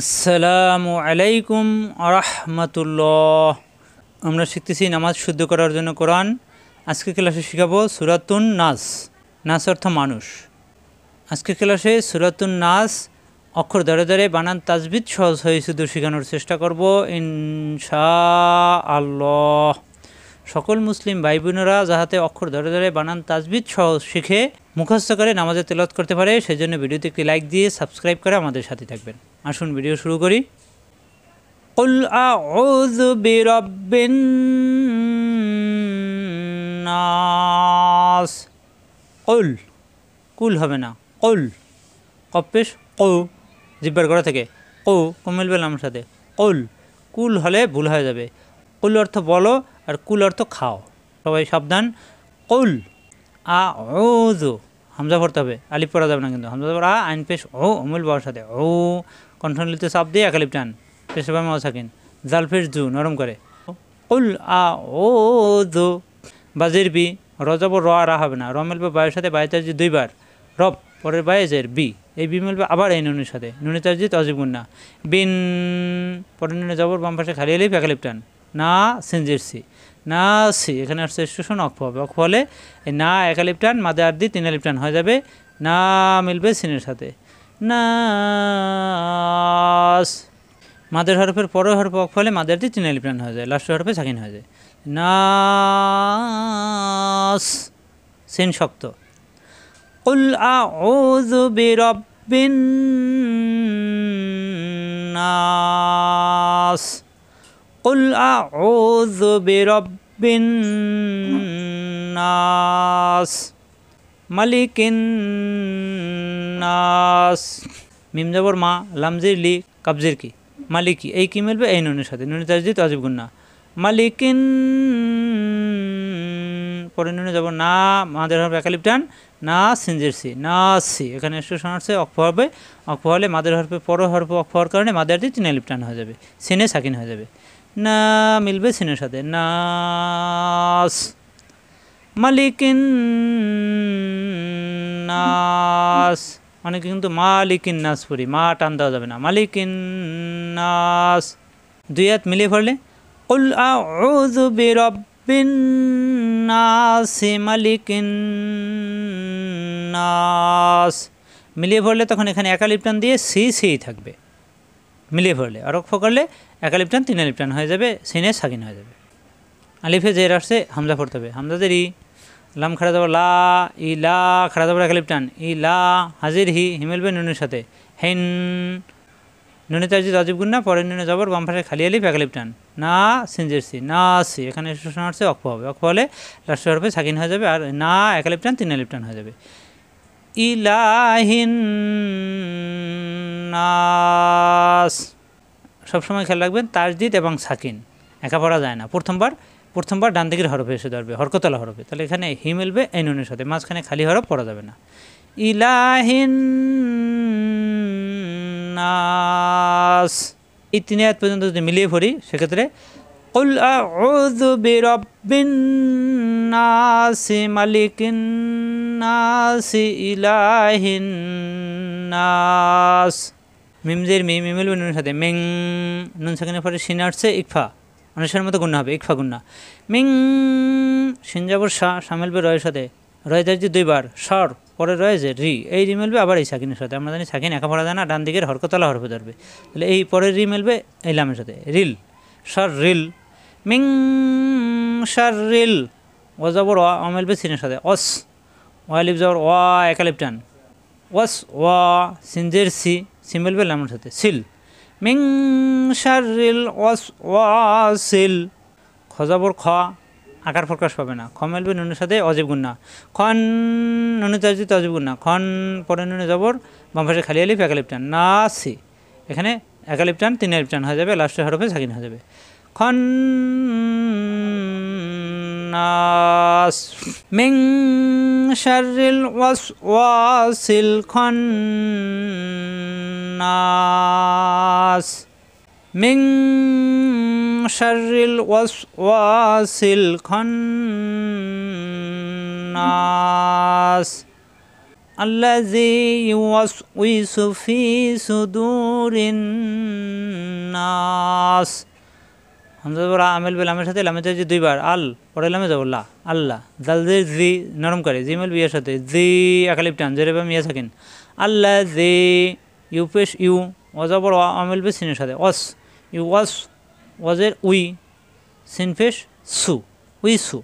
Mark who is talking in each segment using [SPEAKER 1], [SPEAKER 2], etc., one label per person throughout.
[SPEAKER 1] আসসালামু আলাইকুম আরহামাতুল্লাহ। আমরা শিখতেছি নামাজ শুদ্ধ করার জন্য কোরআন। আজকে ক্লাসে শিখাবো সূরাতুন নাস। নাস অর্থ মানুষ। আজকে ক্লাসে সূরাতুন নাস অক্ষর ধরে ধরে বানান তাজবিদ সহজ হয়ে শুধু শেখানোর চেষ্টা করব ইনশাআল্লাহ। সকল মুসলিম ভাই বোনেরা যাহাতে অক্ষর ধরে ধরে বানান তাজবিদ সহজ শিখে মুখস্থ করে নামাজে তেলাওয়াত করতে পারে সেজন্য ভিডিওতে একটি লাইক দিয়ে সাবস্ক্রাইব করে আমাদের সাথে থাকবেন। আসুন ভিডিও শুরু করি। কুল আউযু বিরাব্বিন নাস। কুল, কুল হবে না, কুল কফ পেশ কৌ, জিব্বার করা থেকে কৌ কমিল বেলাম সাথে কুল। কুল হলে ভুল হয়ে যাবে। কুল অর্থ বলো আর কুল অর্থ খাও, সবাই সাবধান। কুল আউযু হামজা পড়তে হবে, আলিফ পড়া যাবে না কিন্তু। হামজা পড়া আইন পেশ ও অমুল বাবার সাথে ও কণ্ঠলিতে চাপ দিয়ে একালিপ টান, পেশে বা মাও থাকেন জাল পেশ জু নরম করে। কুল আউযু বাজির বি রজব র রা হবে না, র মিলবে বায়ের সাথে বায়ে তাজি দুইবার, রব পরের বায়ে জের বি, এই বি মিলবে আবার এই নুনের সাথে, নুনে তাজি তজিব গুণ না। বিন পরের নুনে জবর বাম পাশে খালি এলিফ একালিপ টান, না সিনজির সি, না সি এখানে আসছে স্টেশন অক্ষ হবে, অক্ষ হলে এই না একালিপ টান মাদে আর দি তিন আলিপ টান হয়ে যাবে, না মিলবে সিনের সাথে নাস। মাদের হরফের পরের হরফ অক্ষ হলে মাদের দি তিন আলিপ টান হয়ে যায়, লাস্টের হরফে সাকিন হয়ে যায় নাস, সিন শক্ত। কুল আউযু বিরাব্বিন নাস। কুল আউযু বিরাব্বিন নাস মালিকিন নাস। মিম জবর মা লামজির লি কাবজির কি মালিকি, এই কি মিলবে এই নুনের সাথে, নুনে তাজদিদ অজিব গুণ না। মালিকিন পরে নুনে যাব না মাদের হরফ একালিপ টান, না সিনজির সি, না সি এখানে স্টেশন আসছে অক্ষ হবে, অক্ষ হলে মাদের হরফে পর হরফ অক্ষ হওয়ার কারণে মাদের দি তিন আলিপ টান হয়ে যাবে, সিনে সাকিন হয়ে যাবে, না মিলবে সিনের সাথে নাস। মালিকিন নাস অনেকে কিন্তু মালিকিন নাস পড়ি, মা টান দেওয়া যাবে না, মালিকিন নাস। দুই হাত মিলিয়ে পড়লে কুল আউযু বিরাব্বিন নাস মালিকিন নাস, মিলিয়ে পড়লে তখন এখানে একালিপ টান দিয়ে সি সি থাকবে, মিলিয়ে পড়লে আর অক্ষ করলে একালিপ টান তিন আলিপ টান হয়ে যাবে, সিনে সাকিন হয়ে যাবে। আলিফে জের আসছে হামজা পড়তে হবে, হামজা জের ই, লাম খাড়া যাবো লা, ই লা খাড়া যাবো একালিপ টান, ই লা হাজির হি হিমেলবে নুনের সাথে হেন, নুনে তাজি তাজিব গুণ না পরের নুনে জবর বাম পাশে খালি আলিফ একালিপ টান, না সিনজের সি, না সি এখানে স্টেশন আসছে অক্ষ হবে, অক্ষ হলে লাস্টের হরফে সাকিন হয়ে যাবে আর না একালিপ টান তিন আলিপ টান হয়ে যাবে। ইলাহিন নাস সবসময় খেয়াল রাখবেন তাজদিদ এবং সাকিন একা পড়া যায় না, প্রথমবার ডান দিকের হরফে এসে ধরবে, হরকতলা হরফে, তাহলে এখানে হি মিলবে এই নুনের সাথে, মাঝখানে খালি হরফ পড়া যাবে না। ইলাহিন নাস এই তিন আয়াত পর্যন্ত যদি মিলিয়ে পড়ি সেক্ষেত্রে কুল আউযু বিরাব্বিন নাস মালিকিন নাস ইলাহিন নাস। মিমজের মি মিমিল নুনের সাথে মেং, নুন সাকিনের পরে সিন আসছে ইকফা, মানুষের মতো গুণা হবে, ইকফা গুণা। মিং সিন যাবর সামিলবে রয়ের সাথে, রয়ে যাচ্ছে দুইবার, সর পরে রয়েছে রি, এই রি মিলবে আবার এই সাকিনের সাথে, আমরা জানি সাকিন একা পড়া যায় না, ডান দিকের হরকতলা হরফে ধরবে, তাহলে এই পরের রি মিলবে এই লামের সাথে, রিল সর রিল, মিং সর রিল। ও যাবর অ মিলবে সিনের সাথে অস, ওয়ালিফ যাবর ওয়া একালিপ টান, ওয়াস ওয়া সিনজের সি, সি মিলবে লামের সাথে সিল, মিং শাররিল ওয়াসওয়াসিল। খজাবর খ আকার প্রকাশ পাবে না, খ মিলবে নুনের সাথে অজীব গুণ না, খন নুনে তাজিদ অজীব গুণ না, খন পরে নুনে জবর বাম পাশে খালি আলিফ একালিপ টান, না সি এখানে একালিপ টান তিন আলিপ টান হয়ে যাবে, লাস্টের হরফে সাকিন হয়ে যাবে, খন নাস। মিং শাররিল ওয়াসওয়াসিল খান্নাস, মিং শাররিল ওয়াসওয়াসিল খান্নাস। আল্লাযী ইউওয়াসউইসু ফি সুদুরিন নাস। হামজা জবর আমেল বে লামের সাথে লামে যে দুইবার আল পরে লামে যাব লা আল্লাহ জাল যে জি নরম করে জিমেল বিয়ের সাথে জি একালিপ টান জেরে বা মিয়া থাকেন আল্লাযী ইউ পেশ ইউ ওয়াজাবর আমেল বে সিনের সাথে ওয়াস ইউ ওয়াস ওয়াজের উই সিন পেশ সু উইসু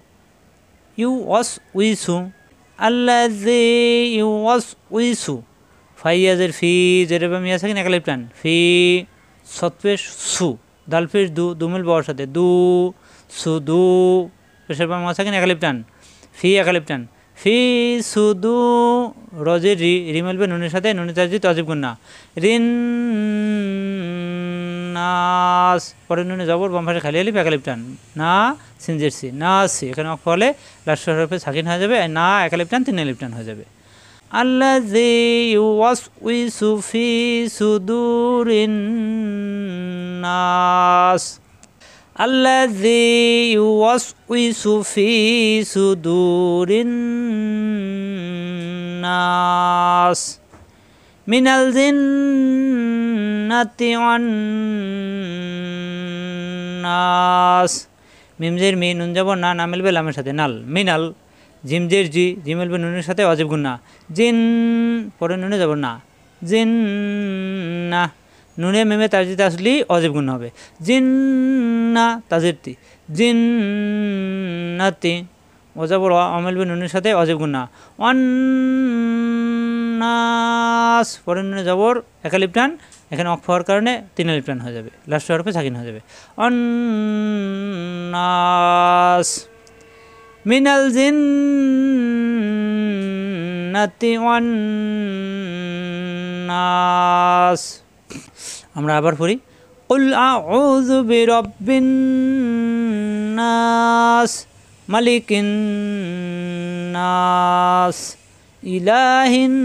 [SPEAKER 1] ইউ ওয়াস উইসু আল্লাযী ইউ ওয়াস উইসু ফাইয়াজের ফি জেরে বা মিয়া থাকেন একালিপ টান ফি সৎ পেশ সু দাল পেশ দু দুমিল বাওয়ার সাথে দু সুদু পেশের বা মিয়া থাকেন একালিপ টান ফি একালিপ টান ফি সুদু রজের রি রিমেলবে নুনের সাথে নুনের তাজি তাজিব গুন্না রিন নাস পরে নুনে জবর বাম পাশে খালি আলিফ একালিপ টান না সিনজের সি না সি এখানে ফলে লাস্ট হরফে সাকিন হয়ে যাবে না একালিপ টান তিন আলিফ টান হয়ে যাবে আল্লাযী ইউওয়াসউইসু ফি সুদুরিন নাস আল্লাযী ইউওয়াসউইসু ফি সুদুরিন নাস মিনাল জিন্নাতি ওয়ান নাস মিমজের মি নুন যাব না না মিলবে লামের সাথে নাল মিনাল জিমজের জি জি মিলবে নুনের সাথে অজিব গুন্না জিন পরে নুনে যাব না জিন না নুনে মেমে তাজিতে আসলেই অজিব গুণ হবে জিন্না তাজিরতি জিন্নাতি ওজাবর অমেলবে নুনের সাথে অজিব গুণ না অন্নাস পরে নুনে জবর একালিপ টান এখানে অক্ষ হওয়ার কারণে তিন আলিপ টান হয়ে যাবে লাস্ট হরফে সাকিন হয়ে যাবে অন্নাস মিনাল জিন্নাতি ওয়ান নাস। আমরা আবার পড়ি কুল আউযু বিরাব্বিন নাস মালিকিন নাস ইলাহিন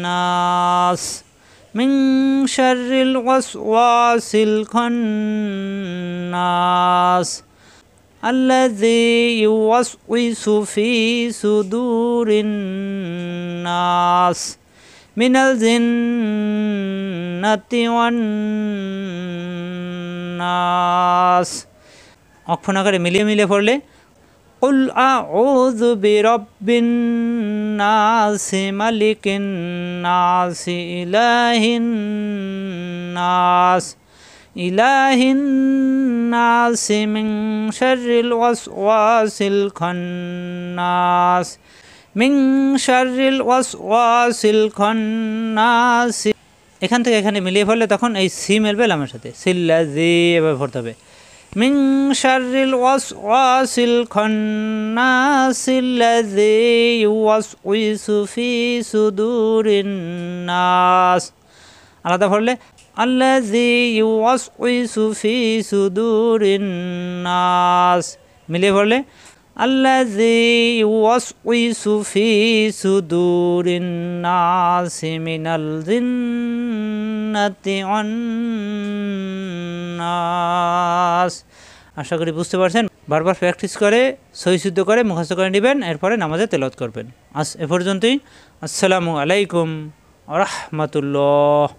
[SPEAKER 1] নাস মিন শাররিল ওয়াসওয়াসিল খান্নাস আল্লাযী ইউওয়াসউইসু ফি সুদুরিন নাস মিনাল জিন্নাতি ওয়ান নাস। অক্ষর আকারে মিলিয়ে মিলিয়ে পড়লে কুল আউযু বিরাব্বিন নাস মালিকিন নাস ইলাহিন নাস ইলাহিন নাস মিন শাররিল ওয়াসওয়াসিল খান্নাস মিন শাররিল ওয়াসওয়াসিল খান্নাস। এখান থেকে এখানে মিলিয়ে ফেললে তখন এই সি মেলবে লামের সাথে সিল্লাযী এভাবে পড়তে হবে মিন শাররিল ওয়াসওয়াসিল খান্নাস আল্লাযী ইউওয়াসউইসু ফি সুদুরিন নাস। আলাদা পড়লে আল্লাযী ইউওয়াসউইসু ফি সুদুরিন নাস মিলিয়ে পড়লে আল্লাযী ইউওয়াসউইসু ফি সুদুরিন নাস মিনাল জিন্নাতি ওয়ান নাস। আশা করি বুঝতে পারছেন। বারবার প্র্যাকটিস করে সহিশুদ্ধ করে মুখস্থ করে নেবেন, এরপরে নামাজে তেলাওয়াত করবেন। আজ এ পর্যন্তই। আসসালামু আলাইকুম ওয়া রাহমাতুল্লাহ।